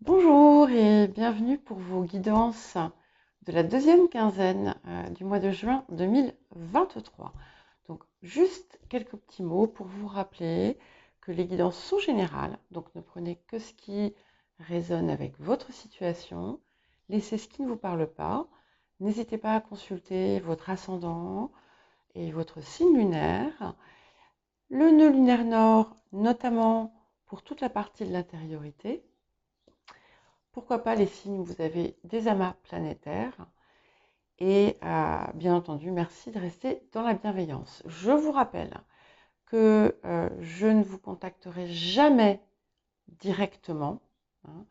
Bonjour et bienvenue pour vos guidances de la deuxième quinzaine du mois de juin 2023. Donc juste quelques petits mots pour vous rappeler que les guidances sont générales, donc ne prenez que ce qui résonne avec votre situation, laissez ce qui ne vous parle pas, n'hésitez pas à consulter votre ascendant et votre signe lunaire, le nœud lunaire nord notamment pour toute la partie de l'intériorité. Pourquoi pas les signes où vous avez des amas planétaires. Et bien entendu, merci de rester dans la bienveillance. Je vous rappelle que je ne vous contacterai jamais directement, hein.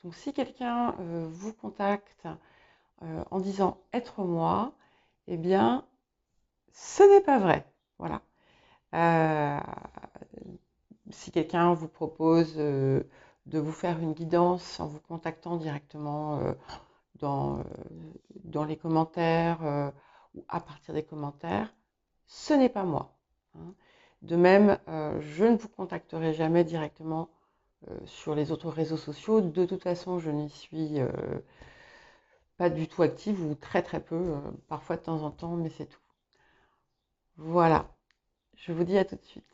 Donc si quelqu'un vous contacte en disant être moi, eh bien, ce n'est pas vrai. Voilà. Euh, Si quelqu'un vous propose de vous faire une guidance en vous contactant directement dans, dans les commentaires ou à partir des commentaires, ce n'est pas moi, hein. De même, je ne vous contacterai jamais directement sur les autres réseaux sociaux. De toute façon, je n'y suis pas du tout active ou très très peu, parfois de temps en temps, mais c'est tout. Voilà, je vous dis à tout de suite.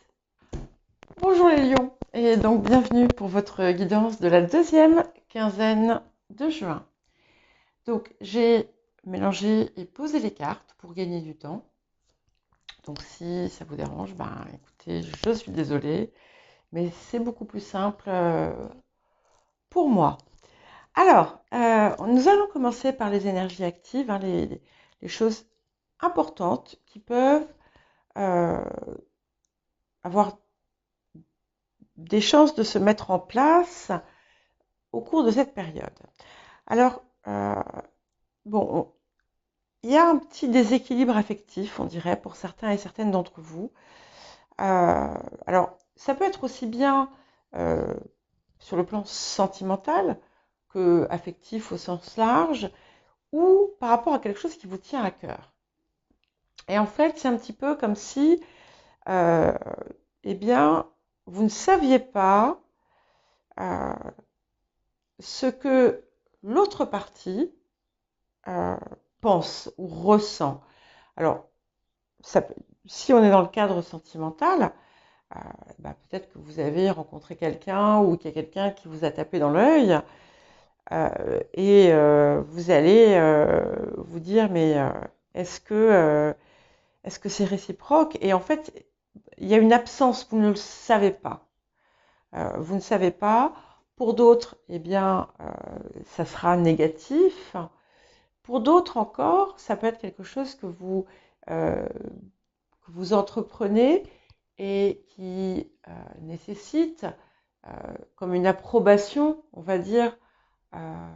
Bonjour les lions, et donc bienvenue pour votre guidance de la deuxième quinzaine de juin. Donc j'ai mélangé et posé les cartes pour gagner du temps. Donc si ça vous dérange, ben écoutez, je suis désolée, mais c'est beaucoup plus simple pour moi. Alors, nous allons commencer par les énergies actives, hein, les choses importantes qui peuvent euh, avoir des chances de se mettre en place au cours de cette période. Alors, bon, il y a un petit déséquilibre affectif, on dirait, pour certains et certaines d'entre vous. Alors, ça peut être aussi bien euh, sur le plan sentimental que affectif au sens large, ou par rapport à quelque chose qui vous tient à cœur. Et en fait, c'est un petit peu comme si, euh, eh bien, vous ne saviez pas euh, ce que l'autre partie euh, pense ou ressent. Alors, ça, si on est dans le cadre sentimental, euh, bah, peut-être que vous avez rencontré quelqu'un ou qu'il y a quelqu'un qui vous a tapé dans l'œil et vous allez vous dire mais est-ce que c'est réciproque? Et en fait, il y a une absence, vous ne le savez pas. Vous ne savez pas. Pour d'autres, eh bien, ça sera négatif. Pour d'autres encore, ça peut être quelque chose euh, que vous entreprenez et qui nécessite euh, comme une approbation, on va dire, euh,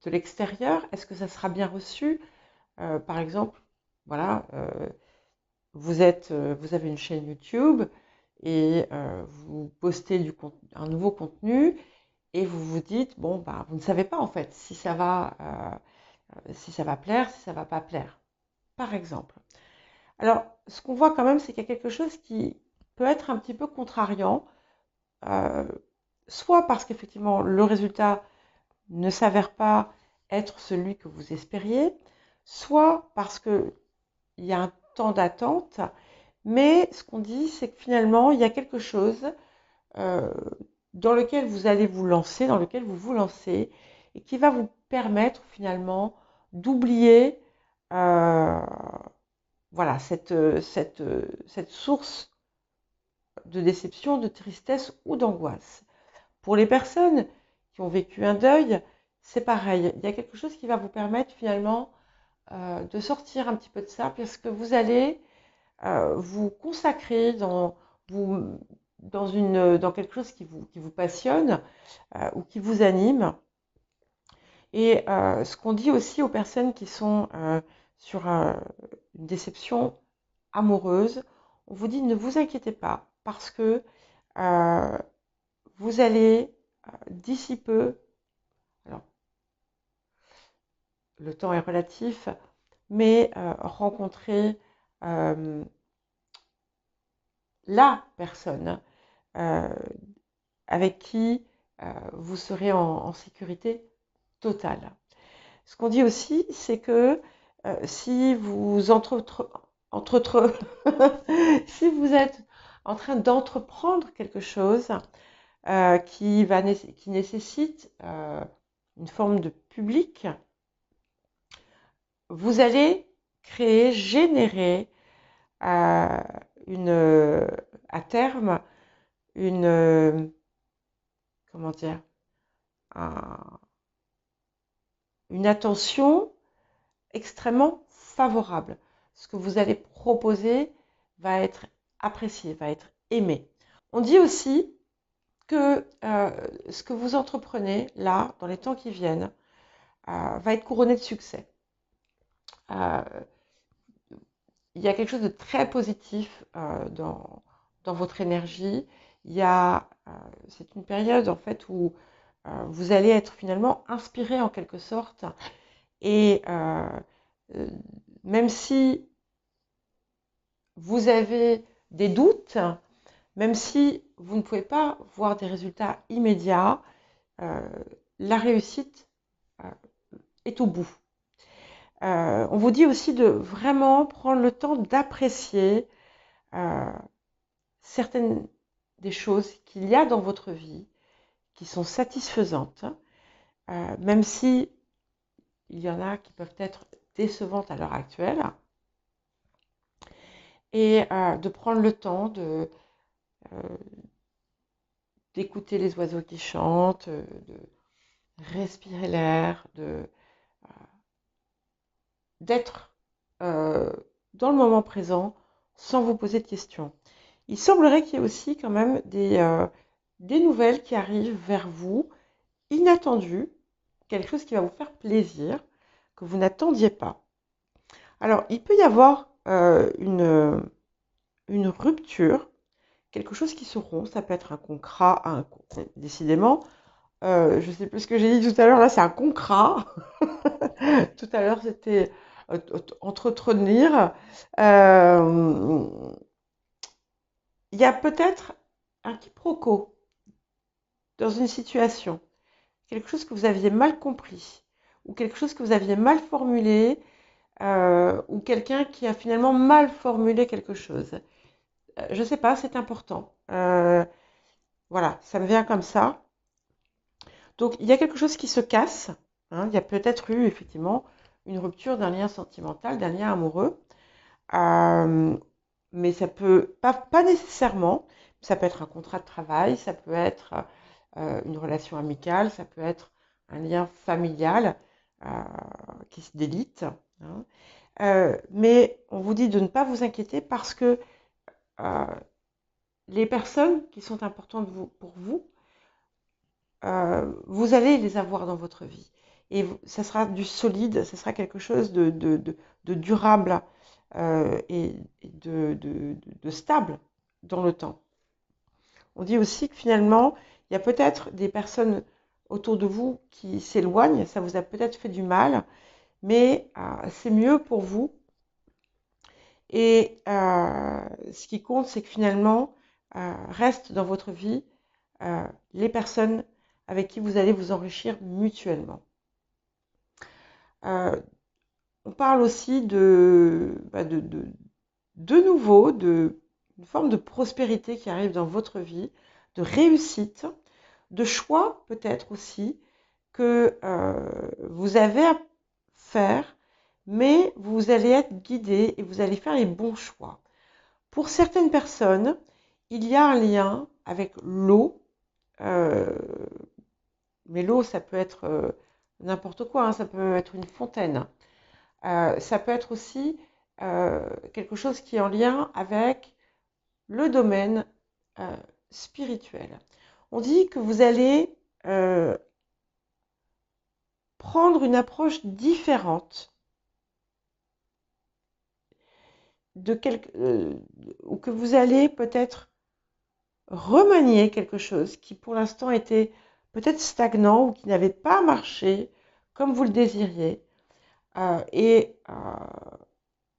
de l'extérieur. Est-ce que ça sera bien reçu? Par exemple, voilà, vous avez une chaîne YouTube et vous postez un nouveau contenu et vous vous dites, bon, bah, vous ne savez pas en fait si ça va plaire, si ça va pas plaire, par exemple. Alors, ce qu'on voit quand même, c'est qu'il y a quelque chose qui peut être un petit peu contrariant, euh, soit parce qu'effectivement le résultat ne s'avère pas être celui que vous espériez, soit parce qu'il y a un temps d'attente, mais ce qu'on dit, c'est que finalement, il y a quelque chose euh, dans lequel vous allez vous lancer, dans lequel vous vous lancez, et qui va vous permettre finalement d'oublier euh, voilà, cette source de déception, de tristesse ou d'angoisse. Pour les personnes qui ont vécu un deuil, c'est pareil. Il y a quelque chose qui va vous permettre finalement de sortir un petit peu de ça, parce que vous allez vous consacrer vous, dans quelque chose qui vous passionne ou qui vous anime. Et ce qu'on dit aussi aux personnes qui sont sur une déception amoureuse, on vous dit ne vous inquiétez pas parce que euh, vous allez d'ici peu, alors le temps est relatif, mais rencontrer euh, la personne euh, avec qui vous serez en sécurité totale. Ce qu'on dit aussi, c'est que si vous si vous êtes en train d'entreprendre quelque chose qui nécessite une forme de public, vous allez générer à terme comment dire, une attention extrêmement favorable. Ce que vous allez proposer va être apprécié, va être aimé. On dit aussi que ce que vous entreprenez là, dans les temps qui viennent, va être couronné de succès. Il y a quelque chose de très positif dans votre énergie. C'est une période en fait où vous allez être finalement inspiré en quelque sorte. Et même si vous avez des doutes, même si vous ne pouvez pas voir des résultats immédiats, la réussite est au bout. On vous dit aussi de vraiment prendre le temps d'apprécier certaines des choses qu'il y a dans votre vie qui sont satisfaisantes, même si il y en a qui peuvent être décevantes à l'heure actuelle, et de prendre le temps d'écouter les oiseaux qui chantent, de respirer l'air, d'être dans le moment présent sans vous poser de questions. Il semblerait qu'il y ait aussi quand même des nouvelles qui arrivent vers vous, inattendues, quelque chose qui va vous faire plaisir, que vous n'attendiez pas. Alors, il peut y avoir une rupture, quelque chose qui se rompt, ça peut être un concret, décidément, je ne sais plus ce que j'ai dit tout à l'heure, là c'est un concret. Tout à l'heure c'était entretenir. Il y a peut-être un quiproquo dans une situation, quelque chose que vous aviez mal compris, ou quelque chose que vous aviez mal formulé, ou quelqu'un qui a finalement mal formulé quelque chose. Je ne sais pas, c'est important. Voilà, ça me vient comme ça. Donc, il y a quelque chose qui se casse. Hein, il y a peut-être eu, effectivement, une rupture d'un lien sentimental, d'un lien amoureux. Mais ça peut, pas nécessairement, ça peut être un contrat de travail, ça peut être une relation amicale, ça peut être un lien familial qui se délite. Hein. Mais on vous dit de ne pas vous inquiéter parce que les personnes qui sont importantes pour vous, vous allez les avoir dans votre vie. Et ça sera du solide, ça sera quelque chose de durable et de stable dans le temps. On dit aussi que finalement, il y a peut-être des personnes autour de vous qui s'éloignent, ça vous a peut-être fait du mal, mais c'est mieux pour vous. Et ce qui compte, c'est que finalement, restent dans votre vie les personnes avec qui vous allez vous enrichir mutuellement. On parle aussi de nouveau, d'une forme de prospérité qui arrive dans votre vie, de réussite, de choix peut-être aussi que vous avez à faire, mais vous allez être guidé et vous allez faire les bons choix. Pour certaines personnes, il y a un lien avec l'eau, mais l'eau, ça peut être n'importe quoi, hein, ça peut être une fontaine. Ça peut être aussi quelque chose qui est en lien avec le domaine spirituel. On dit que vous allez prendre une approche différente ou que vous allez peut-être remanier quelque chose qui pour l'instant était peut-être stagnant ou qui n'avait pas marché comme vous le désiriez.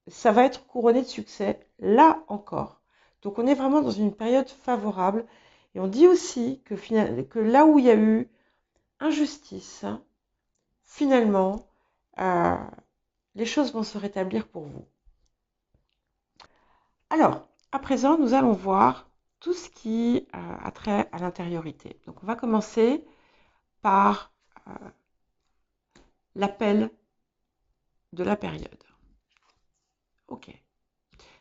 Ça va être couronné de succès, là encore. Donc on est vraiment dans une période favorable Et on dit aussi que là où il y a eu injustice, finalement, les choses vont se rétablir pour vous. Alors, à présent, nous allons voir tout ce qui a trait à l'intériorité. Donc, on va commencer par l'appel de la période. Ok.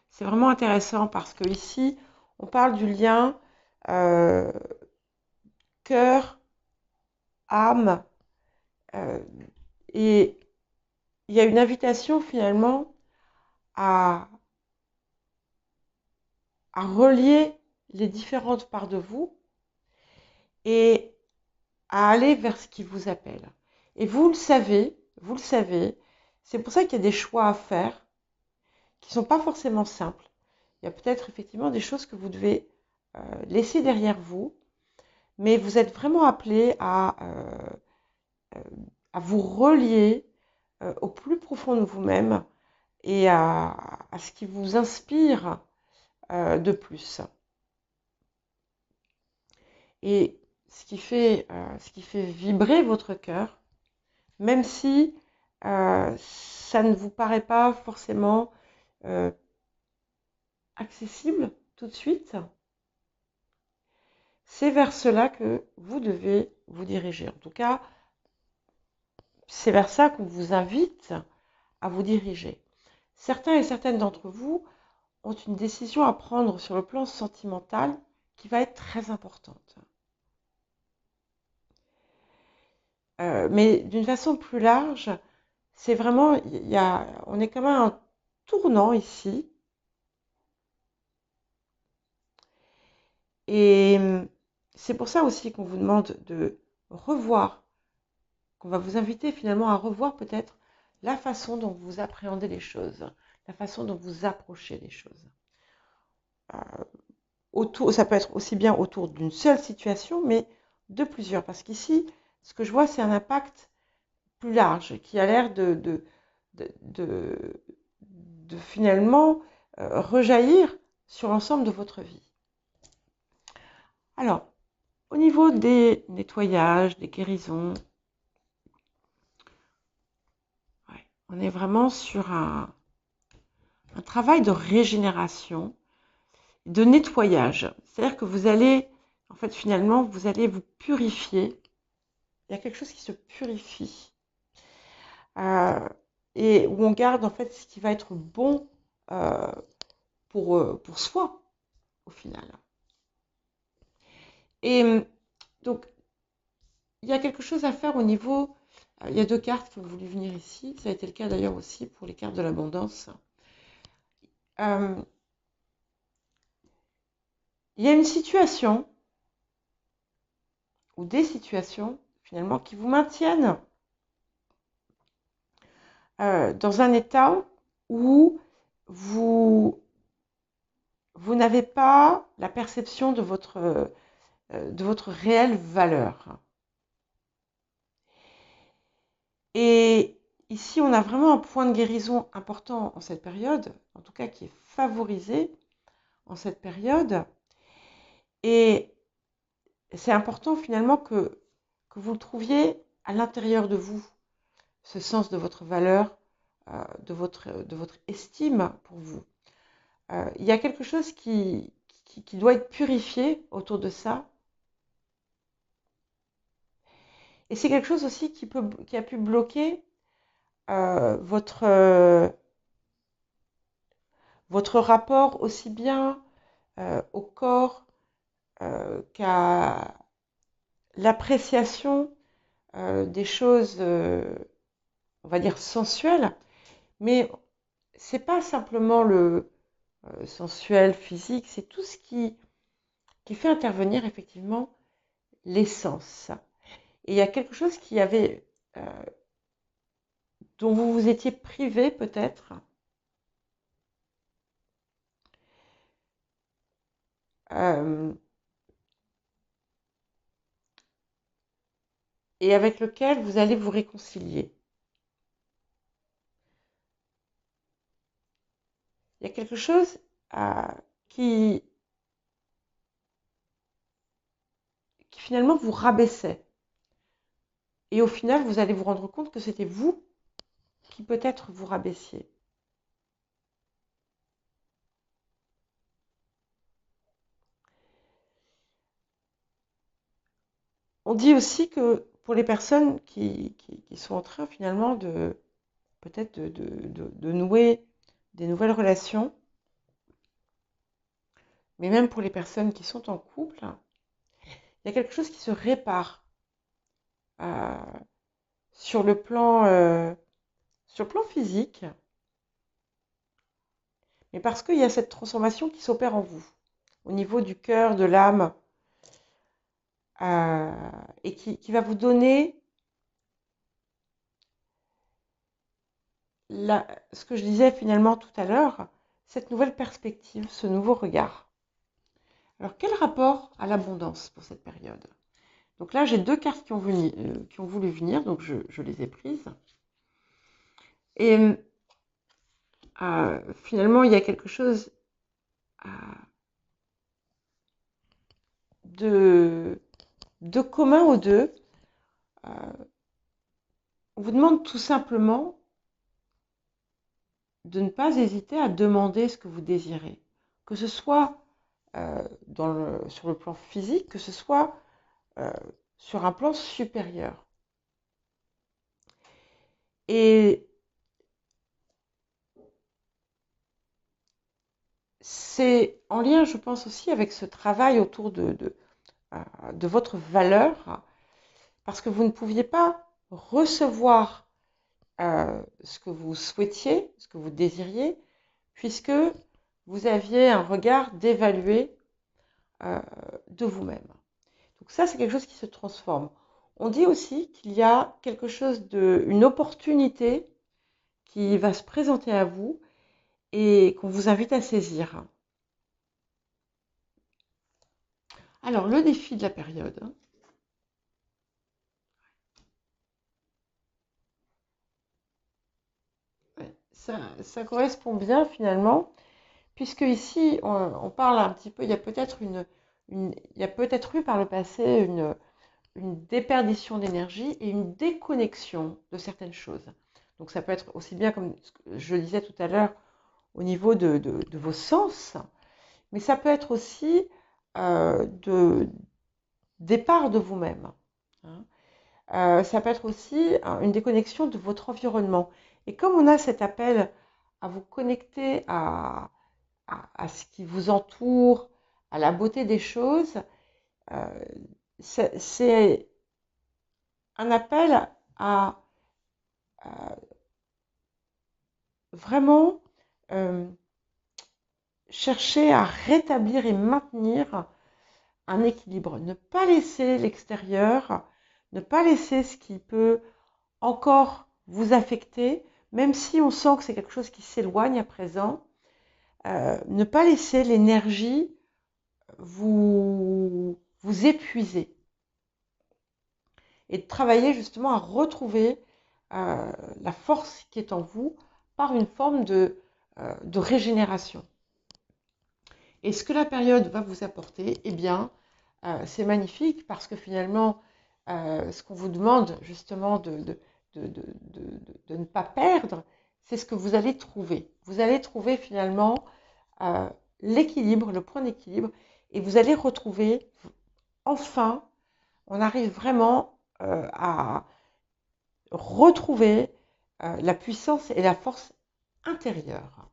C'est vraiment intéressant parce que ici, on parle du lien cœur, âme, et il y a une invitation finalement à relier les différentes parts de vous et à aller vers ce qui vous appelle. Et vous le savez, c'est pour ça qu'il y a des choix à faire qui ne sont pas forcément simples. Il y a peut-être effectivement des choses que vous devez laisser derrière vous, mais vous êtes vraiment appelé à vous relier au plus profond de vous-même et à ce qui vous inspire de plus. Et ce qui fait vibrer votre cœur, même si ça ne vous paraît pas forcément accessible tout de suite, c'est vers cela que vous devez vous diriger. En tout cas, c'est vers ça qu'on vous invite à vous diriger. Certains et certaines d'entre vous ont une décision à prendre sur le plan sentimental qui va être très importante. Mais d'une façon plus large, c'est vraiment, on est quand même à un tournant ici. Et c'est pour ça aussi qu'on vous demande de revoir, qu'on va vous inviter finalement à revoir peut-être la façon dont vous appréhendez les choses, la façon dont vous approchez les choses. Ça peut être aussi bien autour d'une seule situation, mais de plusieurs. Parce qu'ici, ce que je vois, c'est un impact plus large qui a l'air de finalement rejaillir sur l'ensemble de votre vie. Alors, au niveau des nettoyages, des guérisons, on est vraiment sur un travail de régénération, de nettoyage. C'est-à-dire que vous allez, en fait, finalement, vous allez vous purifier. Il y a quelque chose qui se purifie. Et où on garde, en fait, ce qui va être bon pour soi, au final. Et donc, il y a quelque chose à faire au niveau... Il y a 2 cartes qui ont voulu venir ici. Ça a été le cas d'ailleurs aussi pour les cartes de l'abondance. Il y a une situation ou des situations finalement qui vous maintiennent dans un état où vous n'avez pas la perception de votre réelle valeur. Et ici, on a vraiment un point de guérison important en cette période, en tout cas qui est favorisé en cette période. Et c'est important finalement que vous le trouviez à l'intérieur de vous, ce sens de votre valeur, de votre estime pour vous. Il y a quelque chose qui doit être purifié autour de ça. Et c'est quelque chose aussi qui a pu bloquer votre rapport aussi bien au corps qu'à l'appréciation des choses, on va dire, sensuelles. Mais c'est pas simplement le sensuel, physique, c'est tout ce qui fait intervenir effectivement l'essence. Et il y a quelque chose dont vous vous étiez privé peut-être, et avec lequel vous allez vous réconcilier. Il y a quelque chose qui qui finalement vous rabaissait. Et au final, vous allez vous rendre compte que c'était vous qui peut-être vous rabaissiez. On dit aussi que pour les personnes qui sont en train finalement de peut-être de nouer des nouvelles relations, mais même pour les personnes qui sont en couple, il y a quelque chose qui se répare euh, sur le plan physique, mais parce qu'il y a cette transformation qui s'opère en vous, au niveau du cœur, de l'âme, et qui va vous donner ce que je disais finalement tout à l'heure, cette nouvelle perspective, ce nouveau regard. Alors, quel rapport à l'abondance pour cette période? Donc là, j'ai deux cartes qui ont voulu venir, donc je les ai prises. Et finalement, il y a quelque chose de commun aux deux. On vous demande tout simplement de ne pas hésiter à demander ce que vous désirez, que ce soit sur le plan physique, que ce soit sur un plan supérieur. Et c'est en lien, je pense aussi, avec ce travail autour de votre valeur, parce que vous ne pouviez pas recevoir ce que vous souhaitiez, ce que vous désiriez, puisque vous aviez un regard dévalué de vous-même. Donc ça, c'est quelque chose qui se transforme. On dit aussi qu'il y a quelque chose une opportunité qui va se présenter à vous et qu'on vous invite à saisir. Alors, le défi de la période. Ça correspond bien finalement, puisque ici, on parle un petit peu, il y a peut-être eu par le passé une déperdition d'énergie et une déconnexion de certaines choses. Donc ça peut être aussi bien, comme je le disais tout à l'heure, au niveau de vos sens, mais ça peut être aussi de départ de vous-même. Ça peut être aussi une déconnexion de votre environnement. Et comme on a cet appel à vous connecter à ce qui vous entoure, à la beauté des choses, c'est un appel à vraiment chercher à rétablir et maintenir un équilibre. Ne pas laisser l'extérieur, ne pas laisser ce qui peut encore vous affecter, même si on sent que c'est quelque chose qui s'éloigne à présent. Ne pas laisser l'énergie vous épuiser. Et de travailler justement à retrouver la force qui est en vous par une forme de régénération. Et ce que la période va vous apporter, eh bien, c'est magnifique parce que finalement, ce qu'on vous demande justement de ne pas perdre, c'est ce que vous allez trouver. Vous allez trouver finalement l'équilibre, le point d'équilibre, et vous allez retrouver, enfin, on arrive vraiment à retrouver la puissance et la force intérieure.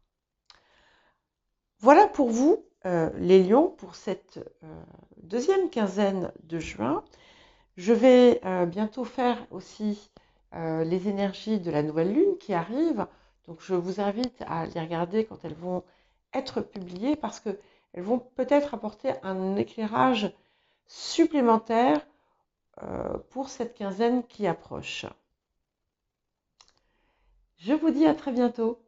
Voilà pour vous, les lions, pour cette deuxième quinzaine de juin. Je vais bientôt faire aussi les énergies de la nouvelle lune qui arrive. Donc je vous invite à les regarder quand elles vont être publiées parce qu'elles vont peut-être apporter un éclairage supplémentaire pour cette quinzaine qui approche. Je vous dis à très bientôt.